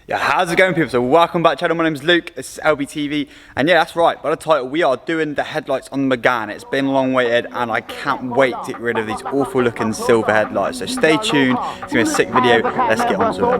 Yeah, how's it going, people? So welcome back to the channel. My name's Luke, this is LBTV, and yeah, that's right, by the title, we are doing the headlights on the Megane. It's been long waited, and I can't wait to get rid of these awful looking silver headlights. So stay tuned, it's gonna be a sick video, let's get on to it.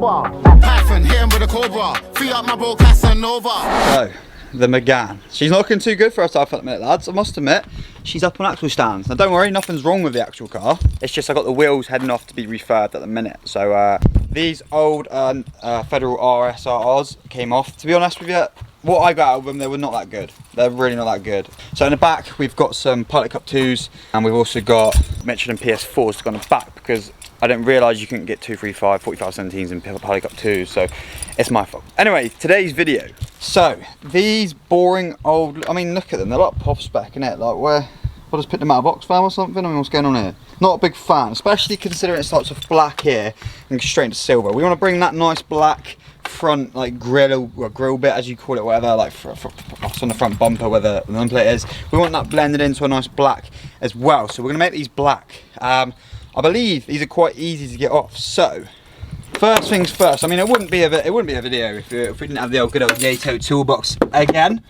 So, the Megane. She's not looking too good for herself at the minute, lads. I must admit, she's up on axle stands. Now don't worry, nothing's wrong with the actual car. It's just I got the wheels heading off to be refurbed at the minute. So these old Federal RSRs came off. To be honest with you, what I got out of them, they were not that good. They're really not that good. So in the back, we've got some Pilot Cup 2s, and we've also got Michelin PS4s to go on the back, because I didn't realise you couldn't get 235, 4517s in Pilot Cup 2s, so it's my fault. Anyway, today's video. So, these boring old, I mean, look at them, they're like pop spec, innit? Like, where, I just picked them out of a box fan or something? I mean, what's going on here? Not a big fan, especially considering it starts with black here and goes straight into silver. We want to bring that nice black front, like, grill bit, as you call it, whatever, like, on the front bumper where the number plate is. We want that blended into a nice black as well, so we're going to make these black. I believe these are quite easy to get off, so first things first. I mean, it wouldn't be a video if we didn't have the old good old Yato toolbox again.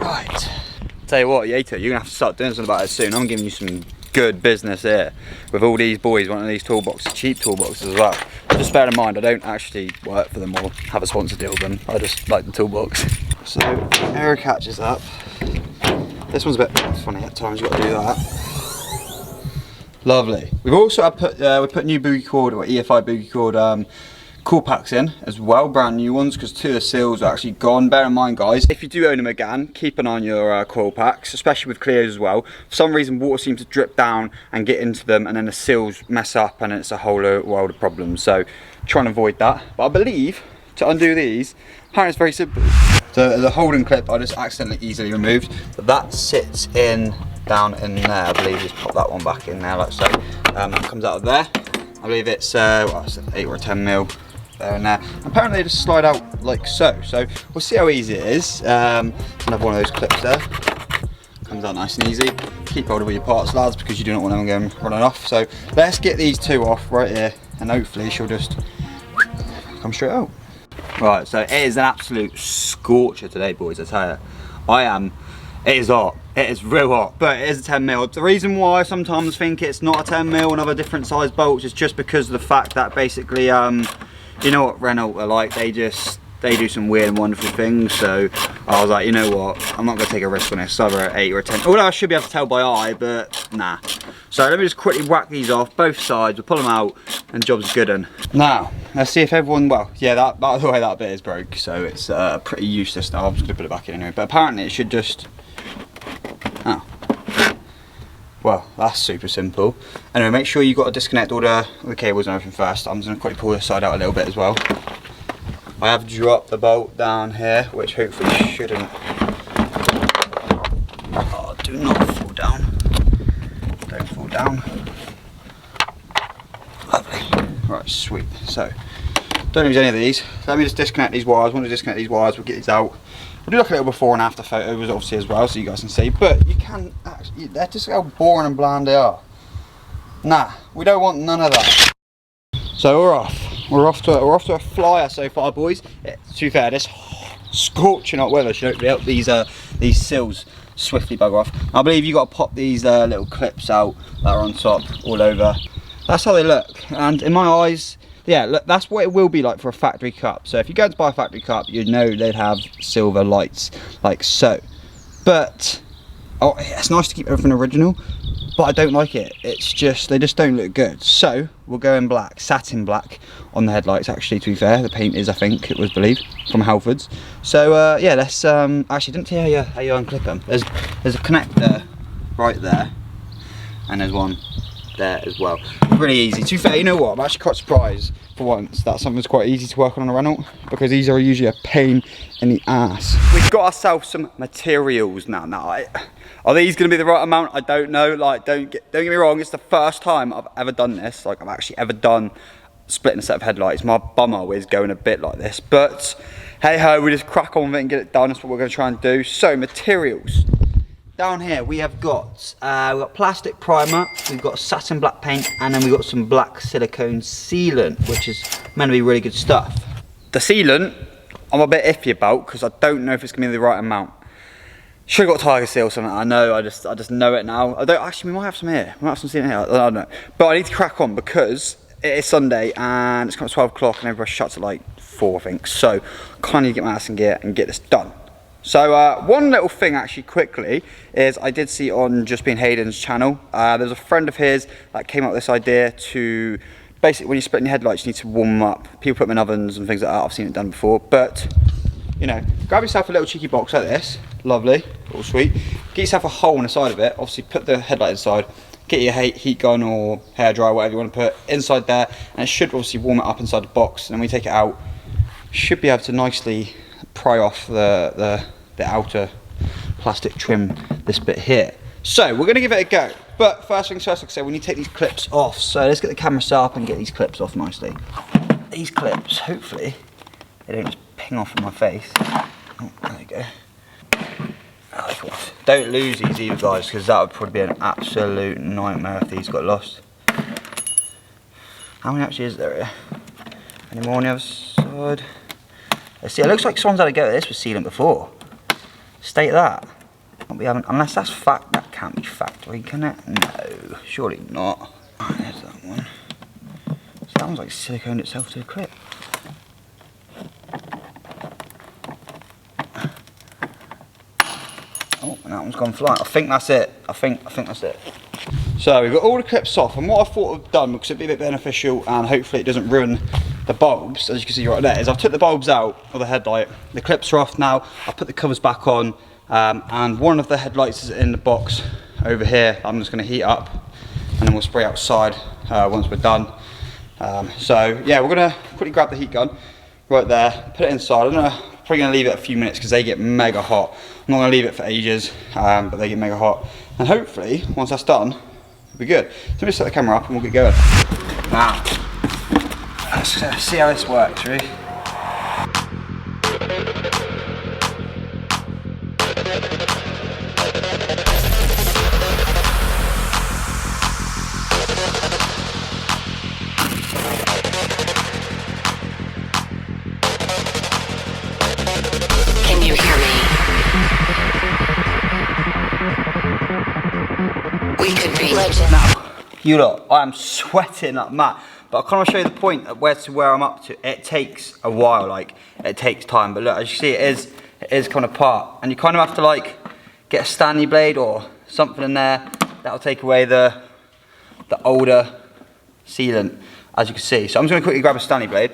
Right. Tell you what, Yato, you're gonna have to start doing something about it soon. I'm giving you some good business here with all these boys wanting these toolboxes, cheap toolboxes as well. Just bear in mind, I don't actually work for them or have a sponsor deal with them. I just like the toolbox. So air catches up. This one's a bit funny at times. You've got to do that. Lovely. We've also we put new boogie cord or EFI boogie cord cool packs in as well, brand new ones, because 2 of the seals are actually gone. Bear in mind, guys, if you do own a Megane, keep an eye on your coil packs, especially with Clios as well. For some reason, water seems to drip down and get into them, and then the seals mess up, and it's a whole world of problems. So try and avoid that. But I believe to undo these, apparently it's very simple. So the holding clip I just accidentally easily removed, but that sits in down in there. I believe just pop that one back in there like so. That comes out of there. I believe it's well, it's 8 or 10 mil there and there. Apparently they just slide out like so. So we'll see how easy it is. Another one of those clips there. Comes out nice and easy. Keep hold of all your parts, lads, because you do not want them going running off. So let's get these 2 off right here, and hopefully she'll just come straight out. Right, so it is an absolute scorcher today, boys, I tell you. It is hot. It is real hot, but it is a 10 mil. The reason why I sometimes think it's not a 10 mil and other different size bolts is just because of the fact that basically, you know what Renault are like, they do some weird and wonderful things. So I was like, you know what, I'm not gonna take a risk on this. It's either an 8 or a 10. Although I should be able to tell by eye, but nah. So let me just quickly whack these off, both sides, we'll pull them out, and job's good un. Now, let's see if everyone, well, yeah, that by the way, that bit is broke, so it's pretty useless now. I'm just gonna put it back in anyway, but apparently it should just, oh. Well, that's super simple. Anyway, make sure you've got to disconnect all the cables and everything first. I'm just gonna quickly pull this side out a little bit as well. I have dropped the bolt down here, which hopefully shouldn't, oh, do not fall down. Don't fall down. Lovely. Right, sweet. So, don't use any of these. Let me just disconnect these wires. I want to disconnect these wires, we'll get these out. We'll do like a little before and after photos obviously as well, so you guys can see. But you can actually, they're just how boring and bland they are. Nah, we don't want none of that. So we're off. We're off to a flyer so far, boys. To be fair, this scorching hot weather should hopefully help these sills swiftly bugger off. I believe you got to pop these little clips out that are on top all over. That's how they look, and in my eyes, yeah, look, that's what it will be like for a factory cup. So if you go to buy a factory cup, you'd know they'd have silver lights like so. But oh, it's nice to keep everything original, but I don't like it. It's just, they just don't look good. So we'll go in black, satin black on the headlights. Actually, to be fair, the paint is, I think it was believed, from Halfords. So yeah, let's actually, didn't tell you how you unclip them. There's a connector right there, and there's one there as well. Really easy. To be fair, you know what, I'm actually quite surprised for once that something's quite easy to work on a Renault, because these are usually a pain in the ass. We've got ourselves some materials now. Are these going to be the right amount? I don't know. Like, don't get me wrong, it's the first time I've ever done this. Like, I've actually ever done splitting a set of headlights. My bum always going a bit like this, but hey ho, we just crack on with it and get it done. That's what we're going to try and do. So materials, down here we have got we've got plastic primer, we've got satin black paint, and then we've got some black silicone sealant, which is meant to be really good stuff. The sealant I'm a bit iffy about because I don't know if it's gonna be the right amount. Should have got Tiger Seal or something. I know. I just know it now. I don't actually. We might have some here. We might have some sealant here. I don't know. But I need to crack on because it is Sunday and it's kind of 12 o'clock and everybody shuts at like 4, I think. So I kind of need to get my ass in gear and get this done. So one little thing actually quickly is I did see on Just Being Hayden's channel, there's a friend of his that came up with this idea to basically when you're splitting your headlights you need to warm them up. People put them in ovens and things like that. I've seen it done before, but you know, grab yourself a little cheeky box like this, lovely, all sweet. Get yourself a hole in the side of it, obviously put the headlight inside, get your heat gun or hairdryer, whatever you want to put inside there, and it should obviously warm it up inside the box, and then when we take it out, should be able to nicely pry off the outer plastic trim, this bit here. So we're going to give it a go, but first things first, like I said, we need to take these clips off, so let's get the camera set up and get these clips off nicely. These clips, hopefully, they don't just ping off in my face. Oh, there you go. Oh, don't lose these either, guys, because that would probably be an absolute nightmare if these got lost. How many actually is there here? Any more on the other side? Let's see, it looks like someone's had a go at this with sealant before. State that. Not be having, unless that's fact, that can't be factory, can it? No, surely not. Oh, there's that one. So that one's like siliconed itself to a clip. Oh, and that one's gone flying. I think that's it. I think that's it. So we've got all the clips off, and what I thought I've done, because it'd be a bit beneficial and hopefully it doesn't ruin the bulbs, as you can see right there, is I've took the bulbs out of the headlight. The clips are off now. I've put the covers back on, and one of the headlights is in the box over here. I'm just going to heat up, and then we'll spray outside once we're done. So yeah, we're going to quickly grab the heat gun right there, put it inside. I'm probably going to leave it a few minutes because they get mega hot. I'm not going to leave it for ages, but they get mega hot. And hopefully, once that's done, it'll be good. So let me set the camera up and we'll get going. Now, let's see how this works, really. Can you hear me? We could be legend. Now, you lot, I am sweating like mad. But I kind of show you the point of where I'm up to. It takes a while, like it takes time. But look, as you see, it is kind of part, and you kind of have to like get a Stanley blade or something in there that'll take away the older sealant, as you can see. So I'm just going to quickly grab a Stanley blade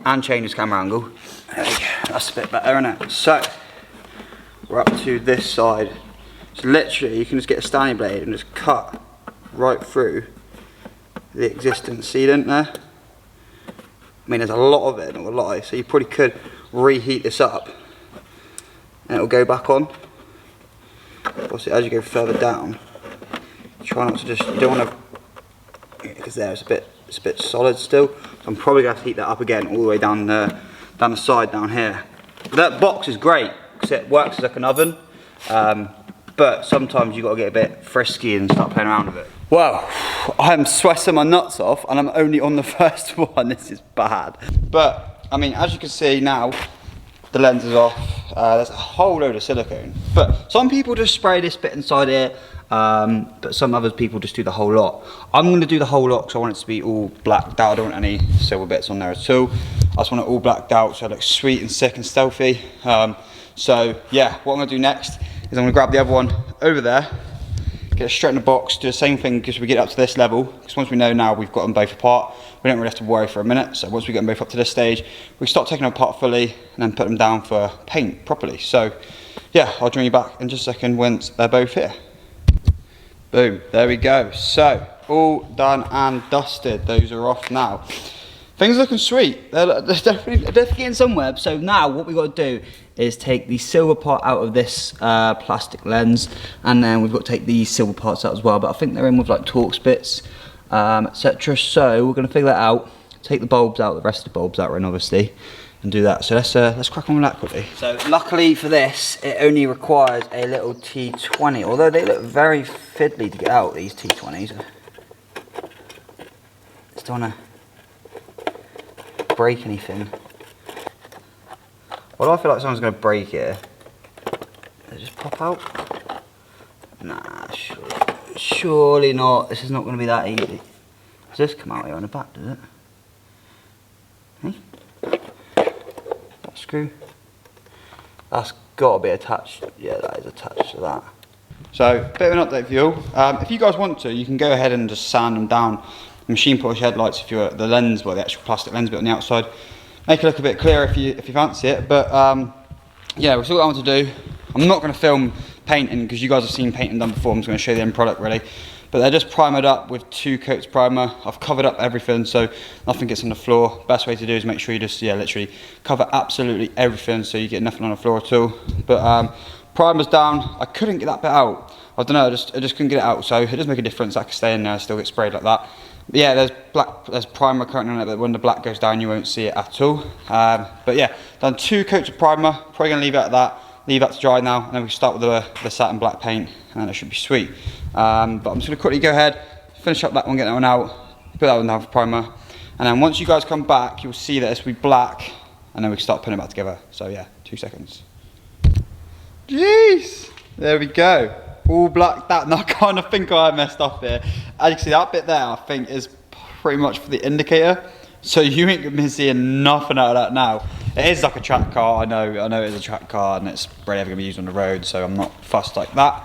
and change this camera angle. There we go. That's a bit better, isn't it? So we're up to this side. So literally, you can just get a Stanley blade and just cut right through the existing sealant there. I mean, there's a lot of it, not gonna lie, so you probably could reheat this up and it'll go back on. Obviously, as you go further down, try not to just, you don't want to, because there it's a bit solid still. So I'm probably gonna have to heat that up again all the way down the side down here. But that box is great because it works as like an oven, but sometimes you've got to get a bit frisky and start playing around with it. Well, I'm sweating my nuts off and I'm only on the first one. This is bad. But, I mean, as you can see now, the lens is off. There's a whole load of silicone. But some people just spray this bit inside here, but some other people just do the whole lot. I'm going to do the whole lot because I want it to be all blacked out. I don't want any silver bits on there at all. I just want it all blacked out so it looks sweet and sick and stealthy. So, yeah, what I'm going to do next is I'm going to grab the other one over there, get it straight in the box, do the same thing because we get up to this level, because once we know now we've got them both apart, we don't really have to worry for a minute. So once we get them both up to this stage, we start taking them apart fully and then put them down for paint properly. So yeah, I'll join you back in just a second once they're both here. Boom, there we go. So all done and dusted. Those are off now. Things are looking sweet. They're definitely getting somewhere. So now what we've got to do is take the silver part out of this plastic lens, and then we've got to take these silver parts out as well, but I think they're in with like Torx bits, etc. So we're going to figure that out, take the bulbs out, the rest of the bulbs out, and obviously, and do that. So let's crack on with that quickly. So luckily for this, it only requires a little T20, although they look very fiddly to get out, these T20s. Just don't want to break anything. Well, I feel like someone's going to break it. Does it just pop out? Nah, surely not. This is not going to be that easy. Does this come out here on the back, does it? Hey? That screw? That's got to be attached. Yeah, that is attached to that. So, bit of an update for you all. If you guys want to, you can go ahead and just sand them down. Machine polish headlights if you're the lens, well, the actual plastic lens bit on the outside. Make it look a bit clearer if you fancy it. But yeah, that's all I want to do. I'm not going to film painting because you guys have seen painting done before. I'm just going to show you the end product really. But they're just primered up with 2 coats primer. I've covered up everything so nothing gets on the floor. Best way to do is make sure you just, yeah, literally cover absolutely everything so you get nothing on the floor at all. But primer's down. I couldn't get that bit out. I don't know, I just couldn't get it out. So it does make a difference. That can stay in there, still get sprayed like that. But yeah, there's primer currently on it, but when the black goes down, you won't see it at all. But yeah, done 2 coats of primer. Probably gonna leave it at that. Leave that to dry now, and then we can start with the satin black paint, and then it should be sweet. But I'm just gonna quickly go ahead, finish up that one, get that one out, put that one down for primer, and then once you guys come back, you'll see that this will be black, and then we can start putting it back together. So yeah, 2 seconds. Jeez, there we go. All blacked out, and I kind of think I messed up here. As you can see, that bit there, I think, is pretty much for the indicator. So you ain't gonna be seeing nothing out of that now. It is like a track car, I know it is a track car, and it's rarely ever gonna be used on the road, so I'm not fussed like that.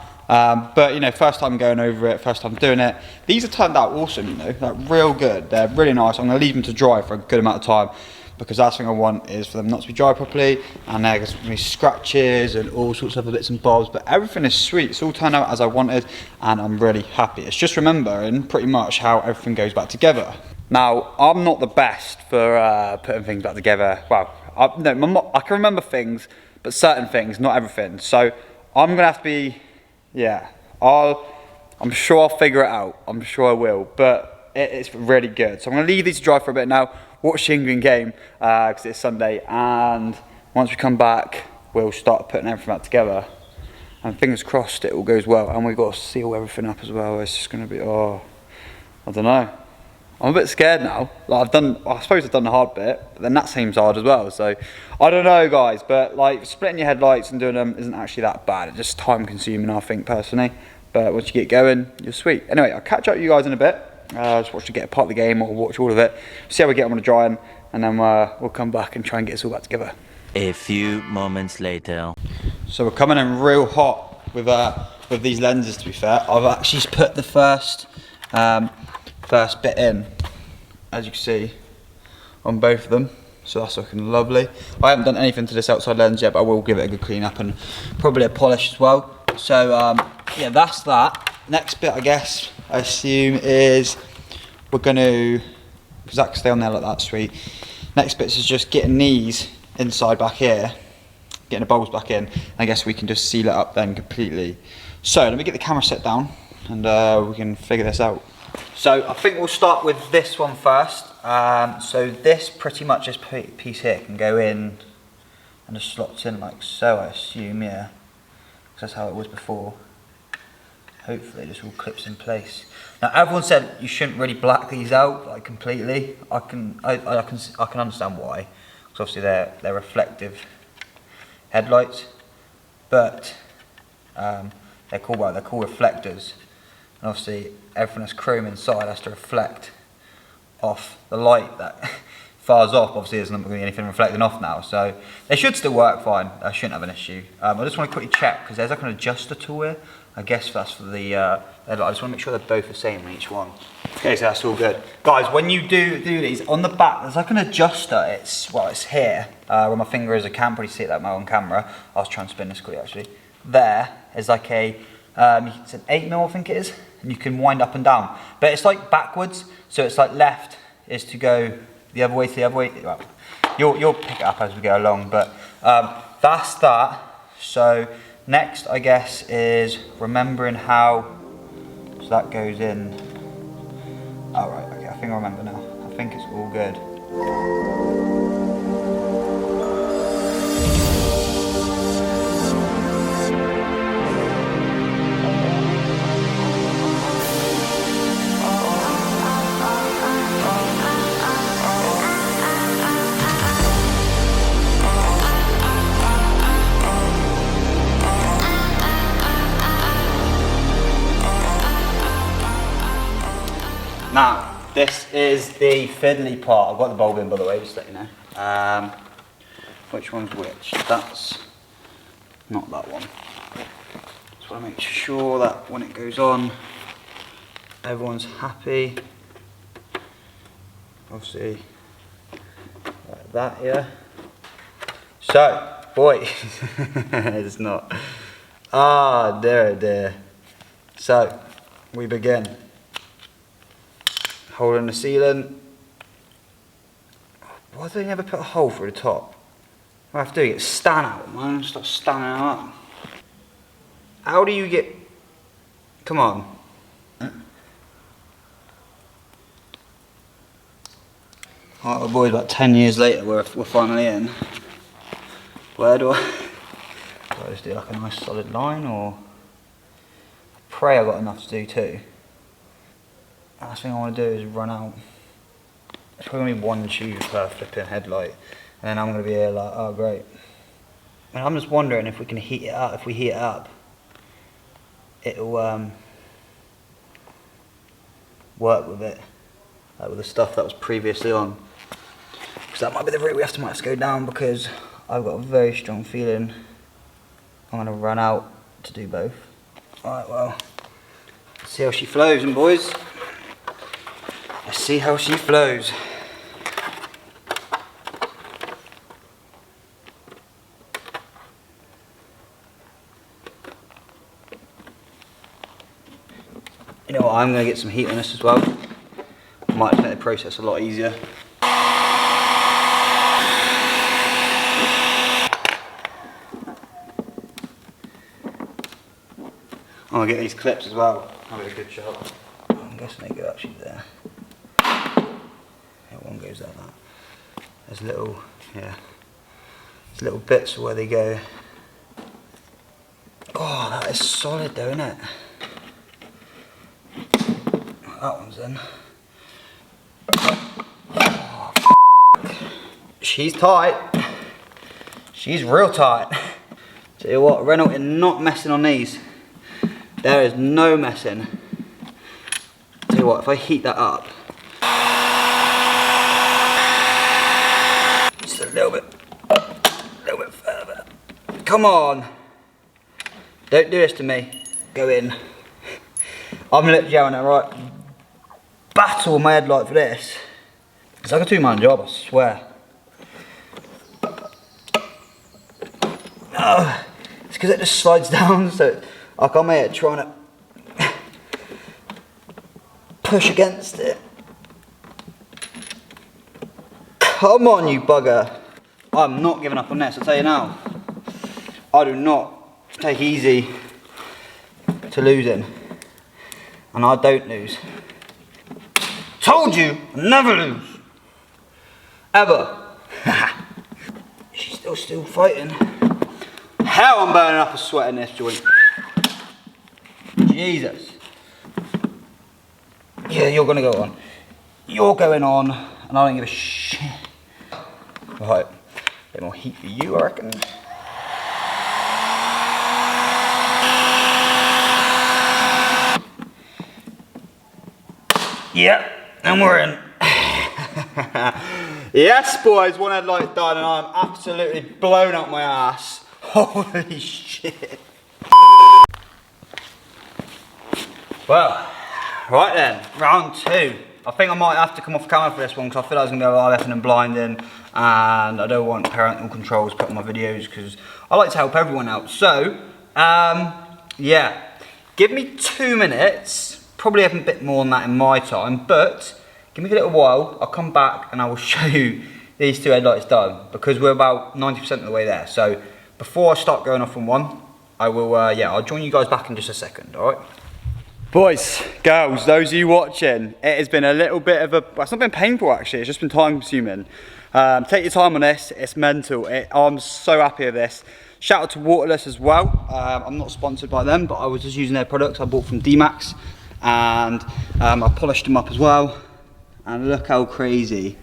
But you know, first time going over it, first time doing it. These have turned out awesome, you know, like real good. They're really nice. I'm gonna leave them to dry for a good amount of time, because the last thing I want is for them not to be dry properly, and there's gonna be scratches and all sorts of other bits and bobs, but everything is sweet. It's all turned out as I wanted, and I'm really happy. It's just remembering pretty much how everything goes back together. Now, I'm not the best for putting things back together. Well, I can remember things, but certain things, not everything. So I'm gonna have to be, yeah, I'm sure I'll figure it out. I'm sure I will, but it's really good. So I'm gonna leave these to dry for a bit now, watch the England game, because it's Sunday, and once we come back, we'll start putting everything back together. And fingers crossed it all goes well, and we've got to seal everything up as well. It's just gonna be, oh, I don't know. I'm a bit scared now. Like I suppose I've done the hard bit, but then that seems hard as well. So I don't know, guys, but like splitting your headlights and doing them isn't actually that bad. It's just time consuming, I think, personally. But once you get going, you're sweet. Anyway, I'll catch up with you guys in a bit. Just watch you get a part of the game or watch all of it. See how we get on the drying, and then we'll come back and try and get this all back together. A few moments later. So we're coming in real hot with these lenses, to be fair. I've actually put the first bit in, as you can see, on both of them, so that's looking lovely. I haven't done anything to this outside lens yet, but I will give it a good clean up and probably a polish as well. So yeah, that's that. Next bit, I guess, I assume, is we're going to, because that can stay on there like that, sweet. Next bit is just getting these inside back here, getting the bulbs back in. I guess we can just seal it up then completely. So let me get the camera set down, and we can figure this out. So I think we'll start with this one first. So this pretty much, this piece here can go in and just slots in like so, I assume, yeah. Because that's how it was before. Hopefully this all clips in place. Now everyone said you shouldn't really black these out like completely. I can understand why. Because obviously they're reflective headlights, but they're called reflectors. And obviously everything that's chrome inside has to reflect off the light that fars off. Obviously there's not going to be anything reflecting off now, so they should still work fine. I shouldn't have an issue. I just want to quickly check, because there's like an adjuster tool here. I guess that's for the I just want to make sure they're both the same on each one. Okay, so that's all good. Guys, when you do these, on the back there's like an adjuster. It's here, where my finger is. I can't really see it that well on camera. I was trying to spin this quickly actually. There is like a, it's an 8mm I think it is, and you can wind up and down. But it's like backwards, so it's like left is to go the other way to the other way. Well, you'll pick it up as we go along, but that's that. So next, I guess, is remembering how, so that goes in. All right, okay, I think I remember now. I think it's all good. Now, this is the fiddly part. I've got the bulb in, by the way, just to let you know. Which one's which? That's not that one. Just want to make sure that when it goes on, everyone's happy. Obviously, like that here. So, boys, it's not. Ah, dear, dear. So, we begin. Hole in the ceiling. Why do they never put a hole through the top? What I have to do, get stand out, man. Stop standing out. How do you get... Come on. Alright, well, boys, about 10 years later, we're finally in. Where do I just do like a nice solid line, or... I pray I got enough to do too. Last thing I want to do is run out. There's probably only one tube per flipping headlight, and then I'm going to be here like, oh great. And I'm just wondering if we can heat it up. If we heat it up, it'll work with it, like with the stuff that was previously on. Because that might be the route we might have to go down, because I've got a very strong feeling I'm going to run out to do both. Alright, well, let's see how she flows, and boys. Let's see how she flows. You know what, I'm going to get some heat on this as well. Might make the process a lot easier. I'm going to get these clips as well. Have a good shot. I'm guessing they go actually there. Yeah, one goes like that. There's little, yeah, there's little bits where they go. Oh, that is solid though, isn't it? That one's in. Oh, she's tight. She's real tight. Tell you what, Renault is not messing on these. There is no messing. Tell you what, if I heat that up, just a little bit further. Come on. Don't do this to me. Go in. I'm literally having a right battle with my headlight for this. It's like a two-man job, I swear. Oh, it's because it just slides down, so like I'm here trying to push against it. Come on, you bugger. I'm not giving up on this, I'll tell you now. I do not take easy to losing. And I don't lose. Told you, I never lose. Ever. She's still fighting. Hell, I'm burning up a sweat in this joint. Jesus. Yeah, you're gonna go on. You're going on, and I don't give a shit. Right, a bit more heat for you, I reckon. Yep, and we're in. Yes, boys, one headlight done, and I'm absolutely blown up my ass. Holy shit. Well, right then, round two. I think I might have to come off camera for this one because I feel like it's going to be a lot of effing and blinding, and I don't want parental controls put on my videos because I like to help everyone out. So, yeah, give me 2 minutes, probably have a bit more than that in my time, but give me a little while, I'll come back and I will show you these two headlights done because we're about 90% of the way there. So, before I start going off on one, I will, yeah, I'll join you guys back in just a second, alright? Boys, girls, those of you watching, it has been a little bit of a, well, it's not been painful actually, it's just been time consuming. Take your time on this, it's mental. I'm so happy with this. Shout out to Waterless as well. I'm not sponsored by them, but I was just using their products I bought from D-Max, and I polished them up as well. And look how crazy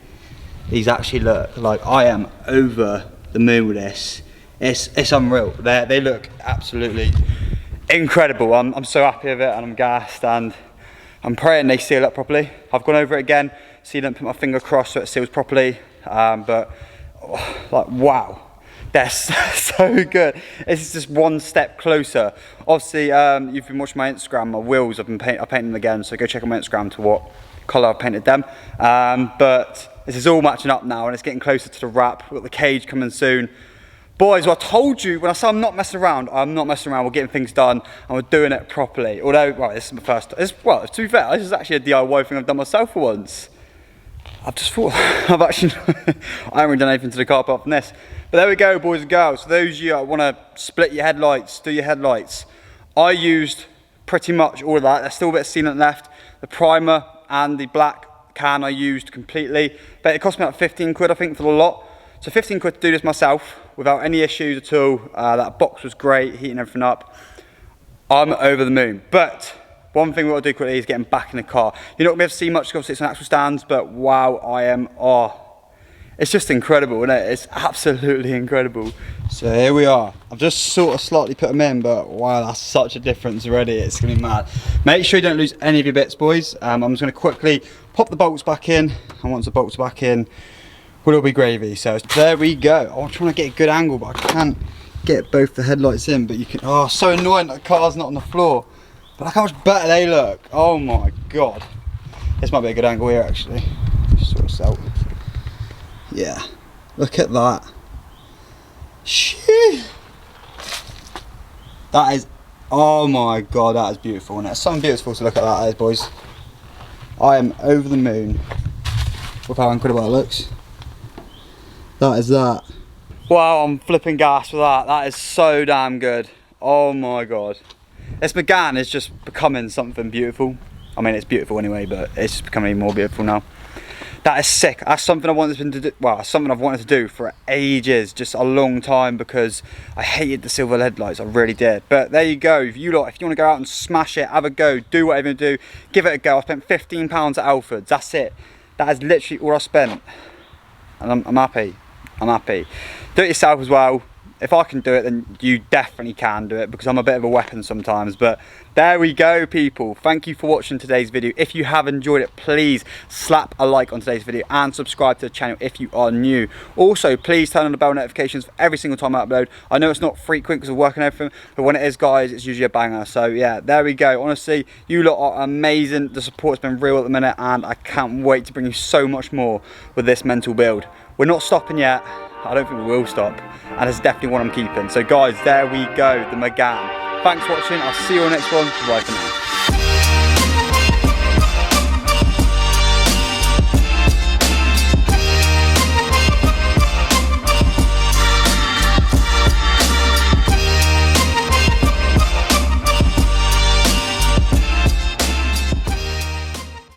these actually look. Like, I am over the moon with this. It's unreal. They look absolutely incredible. I'm so happy with it, and I'm gassed, and I'm praying they seal up properly. I've gone over it again, sealant, put my finger across so it seals properly, but like, wow, they're so good. It's just one step closer. Obviously, you've been watching my Instagram, my wheels, I painted them again, so go check out my Instagram to what colour I've painted them. But this is all matching up now, and it's getting closer to the wrap. We've got the cage coming soon. Boys, well, I told you, when I say I'm not messing around, I'm not messing around. We're getting things done, and we're doing it properly. Although, well, this is my first, well, to be fair, this is actually a DIY thing I've done myself for once. I've just thought, I haven't really done anything to the car apart from this. But there we go, boys and girls. So those of you that want to split your headlights, do your headlights, I used pretty much all of that. There's still a bit of sealant left. The primer and the black can I used completely. But it cost me like 15 quid, I think, for the lot. So 15 quid to do this myself without any issues at all. That box was great, heating everything up. I'm over the moon. But one thing we've got to do quickly is getting back in the car. You're not going to be able to see much because it's on actual stands, but wow, it's just incredible, isn't it? It's absolutely incredible. So here we are. I've just sort of slightly put them in, but wow, that's such a difference already. It's going to be mad. Make sure you don't lose any of your bits, boys. I'm just going to quickly pop the bolts back in, and once the bolts are back in, will be gravy. So there we go. I'm trying to get a good angle, but I can't get both the headlights in. But you can, oh, so annoying that the car's not on the floor. But look how much better they look. Oh my god. This might be a good angle here actually. Just sort this out. Yeah. Look at that. Shee. That is, oh my god, that is beautiful. And it's something beautiful to look at that, boys. I am over the moon with how incredible that looks. That is that. Wow, I'm flipping gas with that. That is so damn good. Oh my god. This Megane is just becoming something beautiful. I mean, it's beautiful anyway, but it's just becoming even more beautiful now. That is sick. That's something I wanted to do. Well, something I've wanted to do for ages, just a long time, because I hated the silver headlights. I really did. But there you go. If you want to go out and smash it, have a go, do whatever you do, give it a go. I spent £15 at Alfred's. That's it. That is literally all I spent, and I'm happy. I'm happy. Do it yourself as well. If I can do it, then you definitely can do it, because I'm a bit of a weapon sometimes. But there we go, people. Thank you for watching today's video. If you have enjoyed it, please slap a like on today's video and subscribe to the channel if you are new. Also, please turn on the bell notifications for every single time I upload. I know it's not frequent because of work and everything, but when it is, guys, it's usually a banger. So yeah, there we go. Honestly, you lot are amazing. The support's been real at the minute, and I can't wait to bring you so much more with this mental build. We're not stopping yet. I don't think we will stop, and it's definitely one I'm keeping. So guys, there we go, the Megane. Thanks for watching. I'll see you on the next one. Bye for now.